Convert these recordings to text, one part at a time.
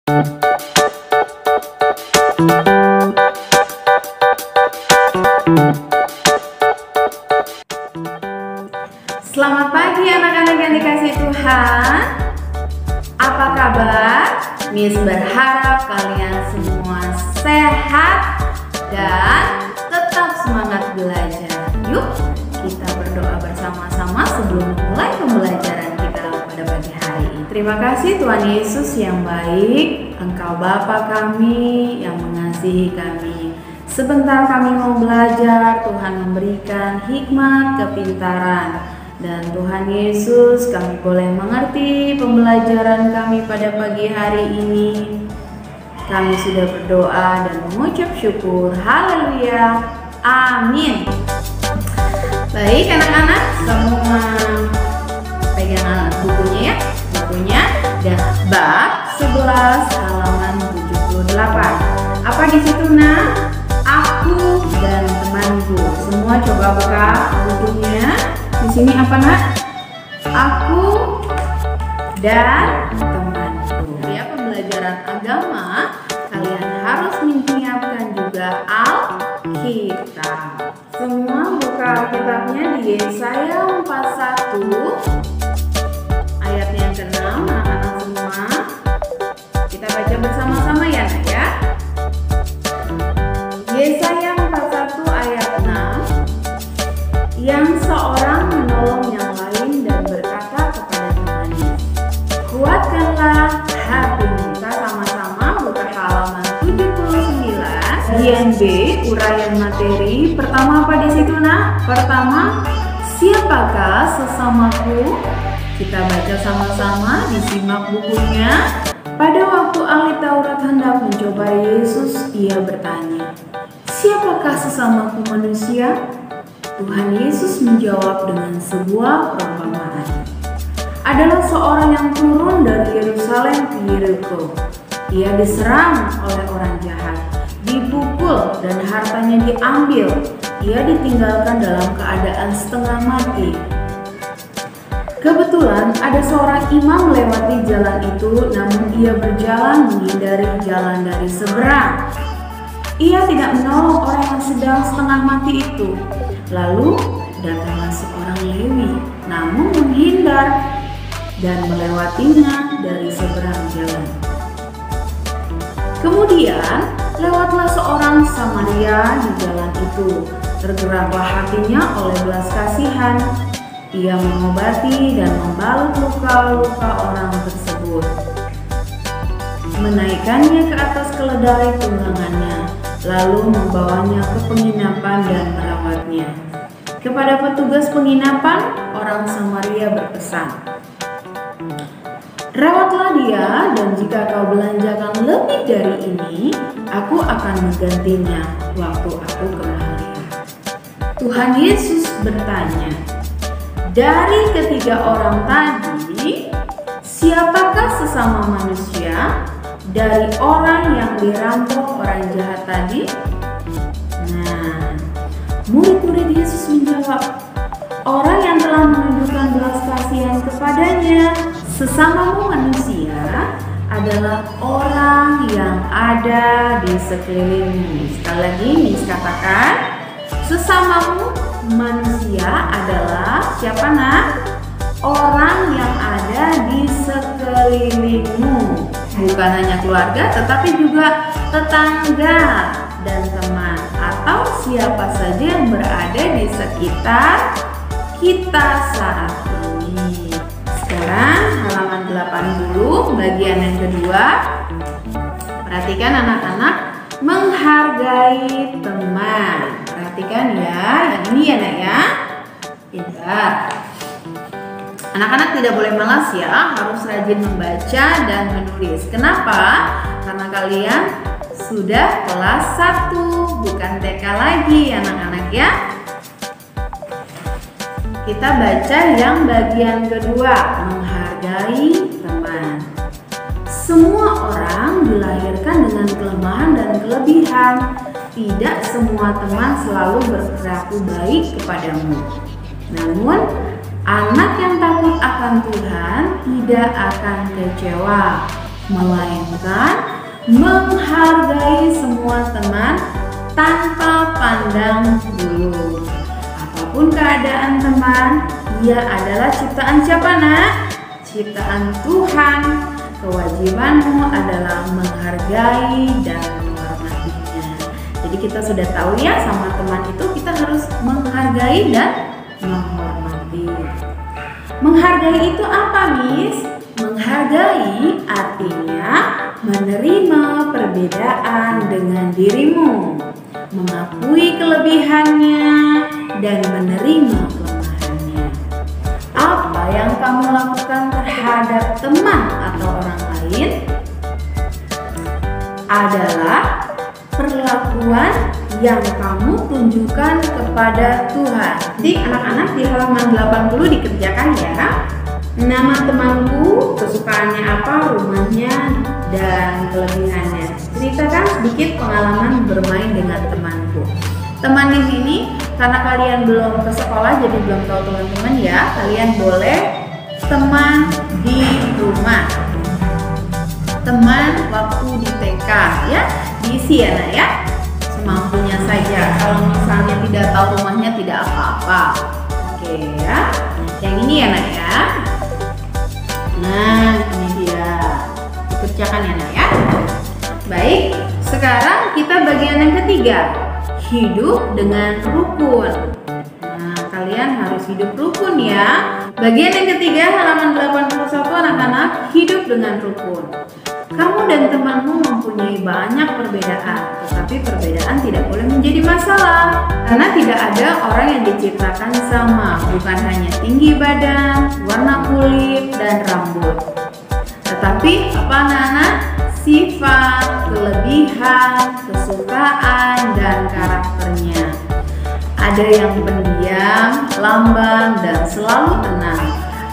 Selamat pagi anak-anak yang dikasihi Tuhan. Apa kabar? Miss berharap kalian semua sehat dan tetap semangat belajar. Yuk kita berdoa bersama-sama sebelum mulai pembelajaran kita pada pagi hari ini. Terima kasih Tuhan Yesus yang baik, Engkau Bapa kami yang mengasihi kami. Sebentar kami mau belajar, Tuhan memberikan hikmat, kepintaran. Dan Tuhan Yesus, kami boleh mengerti pembelajaran kami pada pagi hari ini. Kami sudah berdoa dan mengucap syukur. Haleluya. Amin. Baik anak-anak, semua pegang bukunya ya. Bukunya dan bab 11 halaman 78. Apa di situ nak? Aku dan temanku. Semua coba buka bukunya. Di sini apa nak? Aku dan temanku. Ya, pembelajaran agama kalian harus menyiapkan juga Alkitab. Semua buka Alkitabnya di Yesaya 41 ayat yang ke-6. Anak-anak semua kita baca bersama-sama ya nak ya. Yesaya 41 ayat 6. Yang seorang menolong yang lain dan berkata kepada temannya, kuatkanlah hatimu. Kita sama-sama buka halaman 79. Bagian B, uraian materi. Pertama apa di situ nak? Pertama, siapakah sesamaku? Kita baca sama-sama, disimak bukunya. Pada waktu ahli Taurat hendak mencoba Yesus, ia bertanya, siapakah sesamaku manusia? Tuhan Yesus menjawab dengan sebuah perumpamaan. Adalah seorang yang turun dari Yerusalem ke Yeriko. Ia diserang oleh orang jahat, dipukul dan hartanya diambil. Ia ditinggalkan dalam keadaan setengah mati. Kebetulan ada seorang imam melewati jalan itu, namun ia berjalan menghindari jalan dari seberang. Ia tidak menolong orang yang sedang setengah mati itu. Lalu datanglah seorang Lewi, namun menghindar dan melewatinya dari seberang jalan. Kemudian lewatlah seorang Samaria di jalan itu. Tergeraklah hatinya oleh belas kasihan. Ia mengobati dan membalut luka-luka orang tersebut, menaikkannya ke atas keledai tunggangannya, lalu membawanya ke penginapan dan merawatnya. Kepada petugas penginapan, orang Samaria berpesan, rawatlah dia, dan jika kau belanjakan lebih dari ini, aku akan menggantinya waktu aku kembali. Tuhan Yesus bertanya, dari ketiga orang tadi, siapakah sesama manusia? Dari orang yang dirampok orang jahat tadi? Nah, murid-murid Yesus menjawab, orang yang telah menunjukkan belas kasihan kepadanya. Sesamamu manusia adalah orang yang ada di sekelilingmu. Sekali lagi, Miss katakan, sesamamu manusia adalah siapa nak? Orang yang ada di sekelilingmu. Bukan hanya keluarga, tetapi juga tetangga dan teman, atau siapa saja yang berada di sekitar kita saat ini. Sekarang halaman 80, bagian yang kedua. Perhatikan anak-anak, menghargai teman. Perhatikan ya, yang ini ya nak ya. Pintar. Anak-anak tidak boleh malas ya, harus rajin membaca dan menulis. Kenapa? Karena kalian sudah kelas 1, bukan TK lagi anak-anak ya. Kita baca yang bagian kedua, menghargai teman. Semua orang dilahirkan dengan kelemahan dan kelebihan. Tidak semua teman selalu berperilaku baik kepadamu. Namun, anak yang takut akan Tuhan tidak akan kecewa. melainkan menghargai semua teman tanpa pandang bulu. Apapun keadaan teman, ia adalah ciptaan siapa nak? Ciptaan Tuhan. Kewajibanmu adalah menghargai dan menghormatinya. Jadi kita sudah tahu ya, sama teman itu kita harus menghargai dan menghormati. Menghargai itu apa, Miss? Menghargai artinya menerima perbedaan dengan dirimu, mengakui kelebihannya, dan menerima kelemahannya. Apa yang kamu lakukan terhadap teman atau orang lain adalah perlakuan yang kamu tunjukkan kepada Tuhan. Jadi anak-anak di halaman 80 dikerjakan ya. Nama temanku, kesukaannya apa, rumahnya, dan kelebihannya. Ceritakan sedikit pengalaman bermain dengan temanku. Teman di sini, karena kalian belum ke sekolah jadi belum tahu teman-teman ya, kalian boleh teman di rumah, teman waktu di TK ya, diisi ya nak ya, semampunya saja. Kalau misalnya tidak tahu rumahnya tidak apa-apa. Oke ya, yang ini ya nak ya. Nah ini dia, dikerjakan ya nak ya. Baik, sekarang kita bagian yang ketiga, hidup dengan rukun. Nah kalian harus hidup rukun ya. Bagian yang ketiga halaman 81 anak-anak, hidup dengan rukun. Kamu dan temanmu mempunyai banyak perbedaan, tetapi perbedaan tidak boleh menjadi masalah. Karena tidak ada orang yang diciptakan sama, bukan hanya tinggi badan, warna kulit, dan rambut. Tetapi apa anak-anak? Sifat, kelebihan, kesukaan, dan karakternya. Ada yang pendiam, lamban, dan selalu tenang.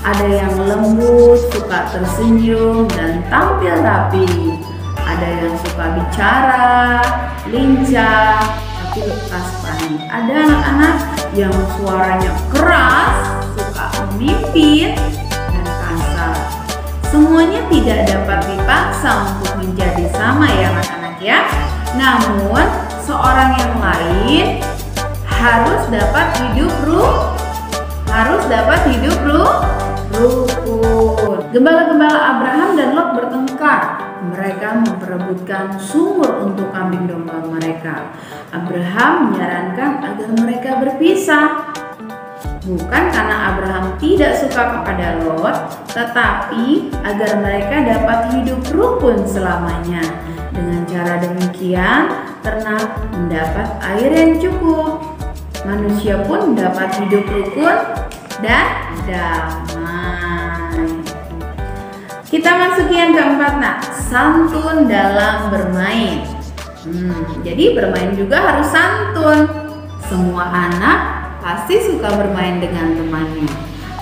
Ada yang lembut, suka tersenyum, dan tampil rapi. Ada yang suka bicara, lincah, tapi lekas panik. Ada anak-anak yang suaranya keras, suka memimpin, dan kasar. Semuanya tidak dapat dipaksa untuk menjadi sama ya anak-anak ya. Namun seorang yang lain harus dapat hidup rukun. Gembala-gembala Abraham dan Lot bertengkar. Mereka memperebutkan sumur untuk kambing domba mereka. Abraham menyarankan agar mereka berpisah. Bukan karena Abraham tidak suka kepada Lot, tetapi agar mereka dapat hidup rukun selamanya. Dengan cara demikian, ternak mendapat air yang cukup. Manusia pun dapat hidup rukun dan damai. Kita masuki yang keempat nak, santun dalam bermain. Jadi bermain juga harus santun. Semua anak pasti suka bermain dengan temannya.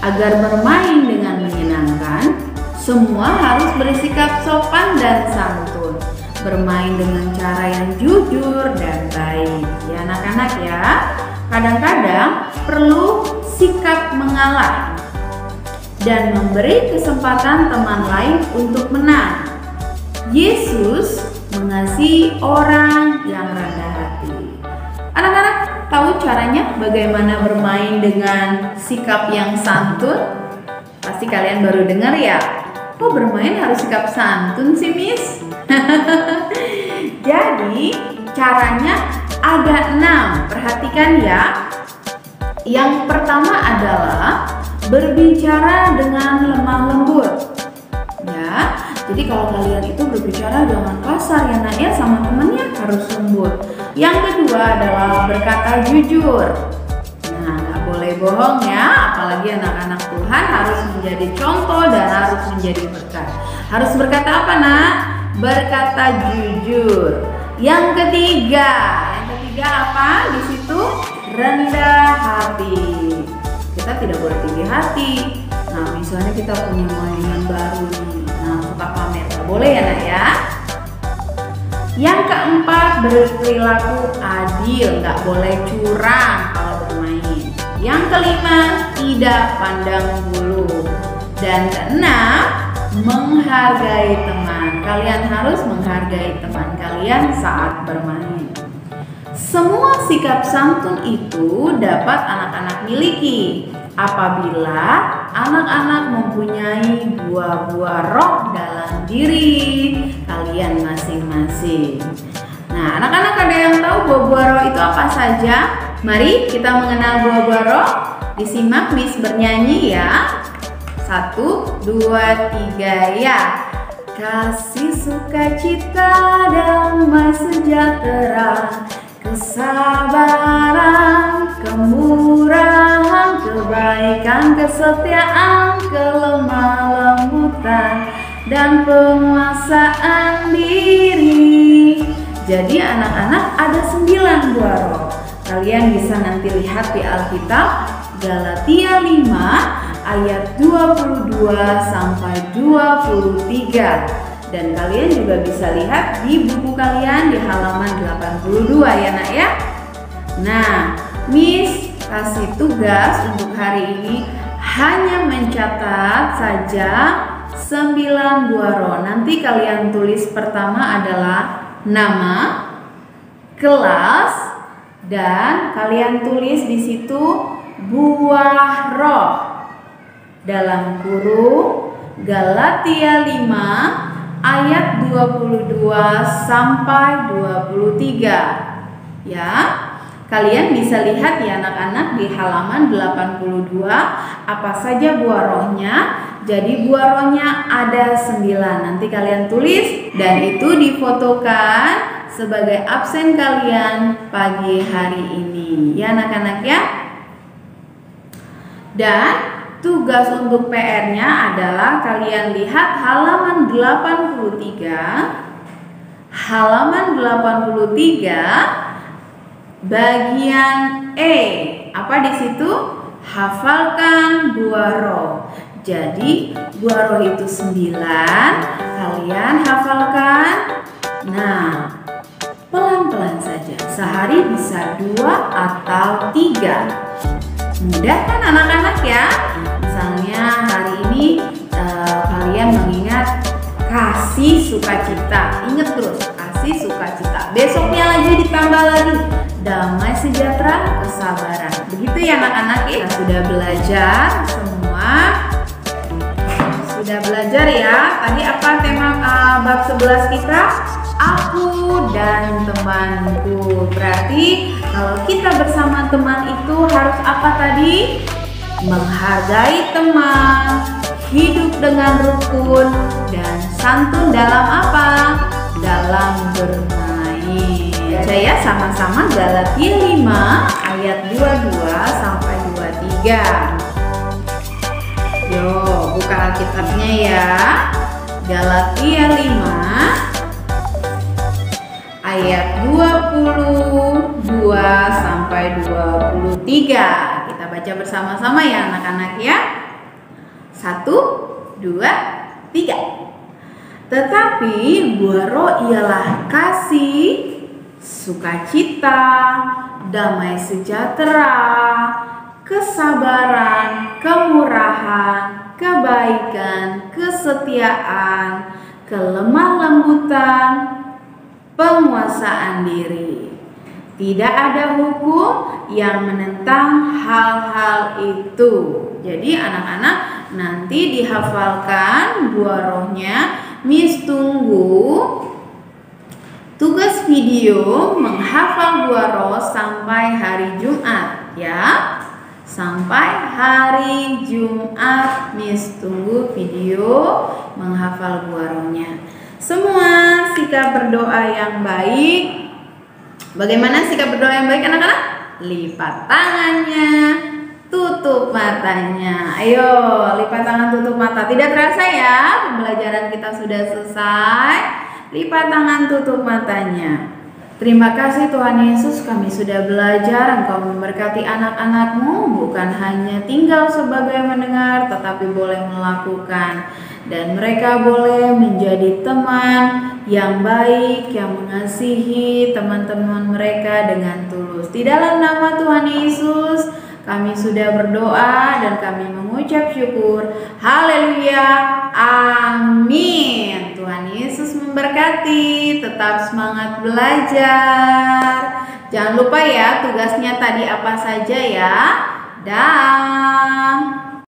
Agar bermain dengan menyenangkan, semua harus bersikap sopan dan santun. Bermain dengan cara yang jujur dan baik. Ya anak-anak ya. Kadang-kadang perlu sikap mengalah dan memberi kesempatan teman lain untuk menang. Yesus mengasihi orang yang rendah hati. Anak-anak tahu caranya bagaimana bermain dengan sikap yang santun? Pasti kalian baru dengar ya. Kok bermain harus sikap santun sih, Miss? Jadi caranya ada 6. Perhatikan ya. Yang pertama adalah berbicara dengan lemah lembut. Ya. Jadi kalau kalian itu berbicara jangan kasar ya nak ya, sama temannya harus lembut. Yang kedua adalah berkata jujur. Nah, nggak boleh bohong ya, apalagi anak-anak Tuhan harus menjadi contoh dan harus menjadi berkat. Harus berkata apa nak? Berkata jujur. Yang ketiga apa? Di situ rendah hati. Kita tidak boleh tinggi hati. Nah, misalnya kita punya mainan baru nih, nah suka pamer, nggak boleh ya nak ya. Yang keempat berperilaku adil, nggak boleh curang kalau bermain. Yang kelima tidak pandang bulu. Dan keenam menghargai teman. Kalian harus menghargai teman kalian saat bermain. Semua sikap santun itu dapat anak-anak miliki apabila anak-anak mempunyai buah-buah roh dalam diri kalian masing-masing. Nah, anak-anak ada yang tahu buah-buah roh itu apa saja? Mari kita mengenal buah-buah roh. Disimak Miss bernyanyi ya. 1, 2, 3 ya. Kasih, sukacita, damai sejahtera, kesabaran, kemurahan, kebaikan, kesetiaan, kelemah lembutan, dan penguasaan diri. Jadi anak-anak ada 9 buah roh. Kalian bisa nanti lihat di Alkitab Galatia 5 ayat 22 sampai 23. Dan kalian juga bisa lihat di buku kalian di halaman 82 ya nak ya. Nah, Miss kasih tugas untuk hari ini hanya mencatat saja 9 buah roh. Nanti kalian tulis pertama adalah nama, kelas, dan kalian tulis di situ buah roh dalam kurung Galatia 5 ayat 22 sampai 23 ya. Kalian bisa lihat ya anak-anak di halaman 82 apa saja buah rohnya. Jadi buah rohnya ada 9. Nanti kalian tulis dan itu difotokan sebagai absen kalian pagi hari ini ya anak-anak ya. Dan tugas untuk PR-nya adalah kalian lihat halaman 83. Halaman 83 bagian E. Apa di situ? Hafalkan buah roh. Jadi buah roh itu 9. Kalian hafalkan. Nah, pelan-pelan saja. Sehari bisa 2 atau 3. Mudah kan anak-anak ya? Misalnya hari ini kalian mengingat kasih, sukacita. Ingat terus, kasih, sukacita. Besoknya lagi ditambah lagi damai, sejahtera, kesabaran. Begitu ya anak-anak ya. Kita sudah belajar semua. Sudah belajar ya. Tadi apa tema bab 11 kita? Aku dan temanku. Berarti kalau kita bersama teman itu harus apa tadi? Menghargai teman, hidup dengan rukun, dan santun dalam apa? Dalam bermain. Baca ya sama-sama Galatia 5 ayat 22 sampai 23. Yo, buka Alkitabnya ya. Galatia 5 ayat 22 sampai 23. Kita baca bersama-sama ya anak-anak ya. 1, 2, 3. Tetapi buah roh ialah kasih, sukacita, damai sejahtera, kesabaran, kemurahan, kebaikan, kesetiaan, kelemah lembutan, penguasaan diri. Tidak ada hukum yang menentang hal-hal itu. Jadi anak-anak nanti dihafalkan buah rohnya. Miss tunggu tugas video menghafal buah roh sampai hari Jumat ya. Sampai hari Jumat Miss tunggu video menghafal buah rohnya. Semua sikap berdoa yang baik. Bagaimana sikap berdoa yang baik anak-anak? Lipat tangannya, tutup matanya. Ayo, lipat tangan, tutup mata. Tidak terasa ya, pembelajaran kita sudah selesai. Lipat tangan, tutup matanya. Terima kasih Tuhan Yesus, kami sudah belajar. Engkau memberkati anak-anak-Mu, bukan hanya tinggal sebagai mendengar, tetapi boleh melakukan. Dan mereka boleh menjadi teman yang baik, yang mengasihi teman-teman mereka dengan tulus. Di dalam nama Tuhan Yesus, Kami sudah berdoa dan kami mengucap syukur. Haleluya. Amin. Tuhan Yesus memberkati. Tetap semangat belajar. Jangan lupa ya tugasnya tadi apa saja ya. Dah.